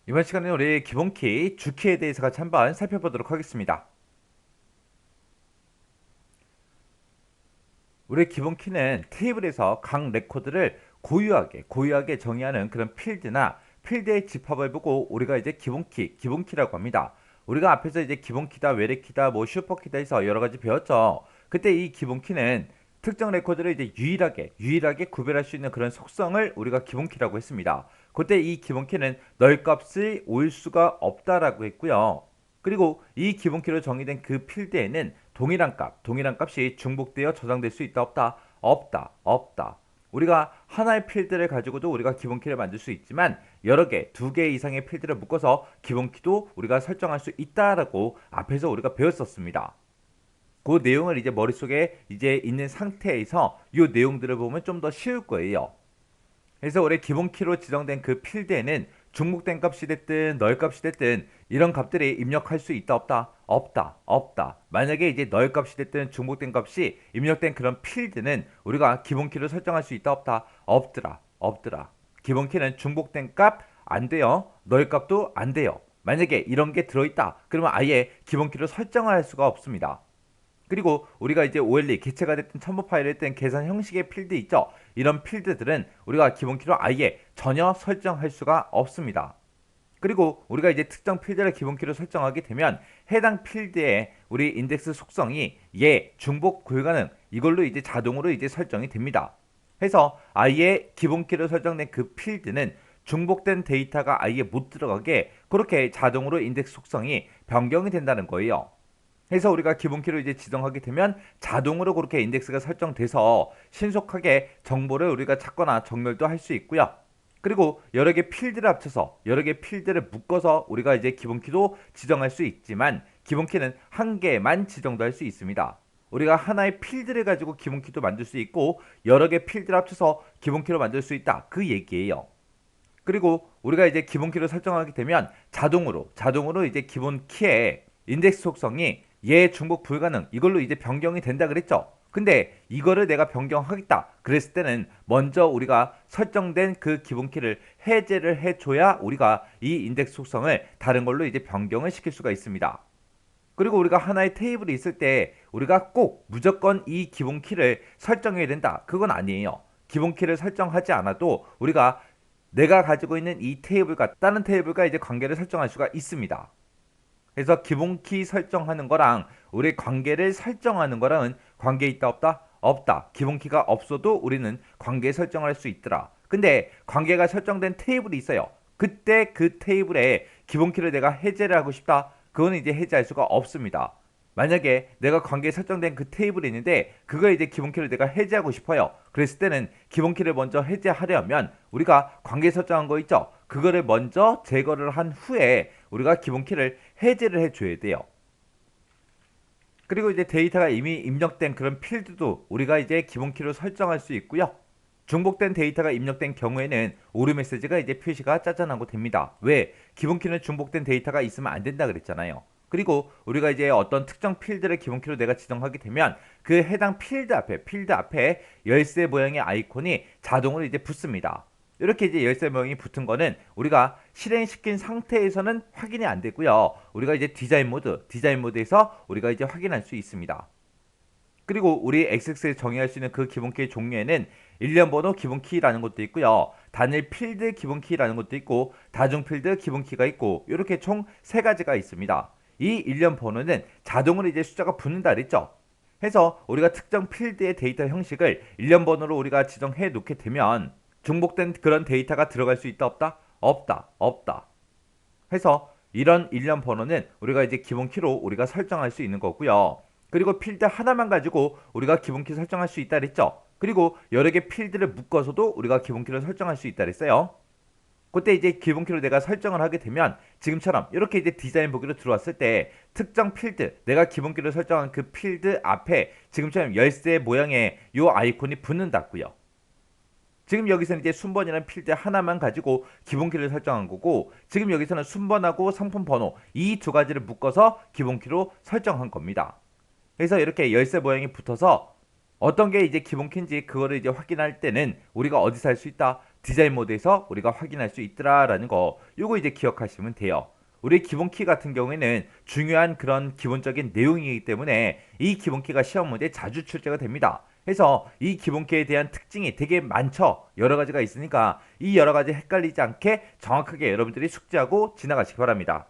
이번 시간에 우리 기본키, 주키에 대해서 같이 한번 살펴보도록 하겠습니다. 우리 기본키는 테이블에서 각 레코드를 고유하게 정의하는 그런 필드나 필드의 집합을 보고 우리가 이제 기본키라고 합니다. 우리가 앞에서 이제 기본키다, 외래키다, 뭐 슈퍼키다 해서 여러 가지 배웠죠. 그때 이 기본키는 특정 레코드를 이제 유일하게 구별할 수 있는 그런 속성을 우리가 기본키라고 했습니다. 그때 이 기본키는 널 값이 올 수가 없다라고 했고요. 그리고 이 기본키로 정의된 그 필드에는 동일한 값이 중복되어 저장될 수 있다 없다. 우리가 하나의 필드를 가지고도 우리가 기본키를 만들 수 있지만 여러 개, 두 개 이상의 필드를 묶어서 기본키도 우리가 설정할 수 있다라고 앞에서 우리가 배웠었습니다. 그 내용을 이제 머릿속에 이제 있는 상태에서 이 내용들을 보면 좀 더 쉬울 거예요. 그래서 우리 기본키로 지정된 그 필드에는 중복된 값이 됐든 널 값이 됐든 이런 값들이 입력할 수 있다 없다. 만약에 이제 널 값이 됐든 중복된 값이 입력된 그런 필드는 우리가 기본키로 설정할 수 있다 없더라. 기본키는 중복된 값 안 돼요. 널 값도 안 돼요. 만약에 이런 게 들어있다 그러면 아예 기본키로 설정할 수가 없습니다. 그리고 우리가 이제 OLE 개체가 됐든 첨부 파일을 됐든 계산 형식의 필드 있죠. 이런 필드들은 우리가 기본키로 아예 전혀 설정할 수가 없습니다. 그리고 우리가 이제 특정 필드를 기본키로 설정하게 되면 해당 필드의 우리 인덱스 속성이 중복 불가능 이걸로 이제 자동으로 이제 설정이 됩니다. 해서 아예 기본키로 설정된 그 필드는 중복된 데이터가 아예 못 들어가게 그렇게 자동으로 인덱스 속성이 변경이 된다는 거예요. 해서 우리가 기본키로 이제 지정하게 되면 자동으로 그렇게 인덱스가 설정돼서 신속하게 정보를 우리가 찾거나 정렬도 할 수 있고요. 그리고 여러 개 필드를 합쳐서 여러 개 필드를 묶어서 우리가 이제 기본키도 지정할 수 있지만 기본키는 한 개만 지정도 할 수 있습니다. 우리가 하나의 필드를 가지고 기본키도 만들 수 있고 여러 개 필드를 합쳐서 기본키로 만들 수 있다. 그 얘기예요. 그리고 우리가 이제 기본키를 설정하게 되면 자동으로 이제 기본 키의 인덱스 속성이 중복 불가능 이걸로 이제 변경이 된다 그랬죠. 근데 이거를 내가 변경하겠다 그랬을 때는 먼저 우리가 설정된 그 기본키를 해제를 해줘야 우리가 이 인덱스 속성을 다른 걸로 이제 변경을 시킬 수가 있습니다. 그리고 우리가 하나의 테이블이 있을 때 우리가 꼭 무조건 이 기본키를 설정해야 된다 그건 아니에요. 기본키를 설정하지 않아도 우리가 내가 가지고 있는 이 테이블과 다른 테이블과 이제 관계를 설정할 수가 있습니다. 그래서 기본키 설정하는 거랑 우리 관계를 설정하는 거랑은 관계 있다 없다? 없다. 기본키가 없어도 우리는 관계 설정을 할 수 있더라. 근데 관계가 설정된 테이블이 있어요. 그때 그 테이블에 기본키를 내가 해제를 하고 싶다. 그거는 이제 해제할 수가 없습니다. 만약에 내가 관계에 설정된 그 테이블이 있는데 그거 이제 기본키를 내가 해제하고 싶어요. 그랬을 때는 기본키를 먼저 해제하려면 우리가 관계 설정한 거 있죠? 그거를 먼저 제거를 한 후에 우리가 기본키를 해제를 해줘야 돼요. 그리고 이제 데이터가 이미 입력된 그런 필드도 우리가 이제 기본키로 설정할 수 있고요. 중복된 데이터가 입력된 경우에는 오류 메시지가 이제 표시가 짜잔하고 됩니다. 왜? 기본키는 중복된 데이터가 있으면 안 된다 그랬잖아요. 그리고 우리가 이제 어떤 특정 필드를 기본키로 내가 지정하게 되면 그 해당 필드 앞에 열쇠 모양의 아이콘이 자동으로 이제 붙습니다. 이렇게 이제 열쇠 모양이 붙은 거는 우리가 실행시킨 상태에서는 확인이 안 되고요. 우리가 이제 디자인 모드에서 우리가 이제 확인할 수 있습니다. 그리고 우리 XX에 정의할 수 있는 그 기본키의 종류에는 일련 번호 기본키라는 것도 있고요. 단일 필드 기본키라는 것도 있고 다중 필드 기본키가 있고 이렇게 총 세 가지가 있습니다. 이 일련 번호는 자동으로 이제 숫자가 붙는다 그랬죠. 해서 우리가 특정 필드의 데이터 형식을 일련 번호로 우리가 지정해 놓게 되면 중복된 그런 데이터가 들어갈 수 있다 없다. 해서 이런 일련 번호는 우리가 이제 기본키로 우리가 설정할 수 있는 거고요. 그리고 필드 하나만 가지고 우리가 기본키 설정할 수 있다 그랬죠. 그리고 여러 개 필드를 묶어서도 우리가 기본키를 설정할 수 있다 그랬어요. 그때 이제 기본키로 내가 설정을 하게 되면 지금처럼 이렇게 이제 디자인 보기로 들어왔을 때 특정 필드 내가 기본키로 설정한 그 필드 앞에 지금처럼 열쇠 모양의 요 아이콘이 붙는다고요. 지금 여기서는 이제 순번이라는 필드 하나만 가지고 기본키를 설정한 거고 지금 여기서는 순번하고 상품 번호 이 두 가지를 묶어서 기본키로 설정한 겁니다. 그래서 이렇게 열쇠 모양이 붙어서 어떤 게 이제 기본키인지 그거를 이제 확인할 때는 우리가 어디서 할 수 있다? 디자인 모드에서 우리가 확인할 수 있더라라는 거 요거 이제 기억하시면 돼요. 우리 기본키 같은 경우에는 중요한 그런 기본적인 내용이기 때문에 이 기본키가 시험 문제에 자주 출제가 됩니다. 그래서 이 기본키에 대한 특징이 되게 많죠. 여러 가지가 있으니까 이 여러 가지 헷갈리지 않게 정확하게 여러분들이 숙지하고 지나가시기 바랍니다.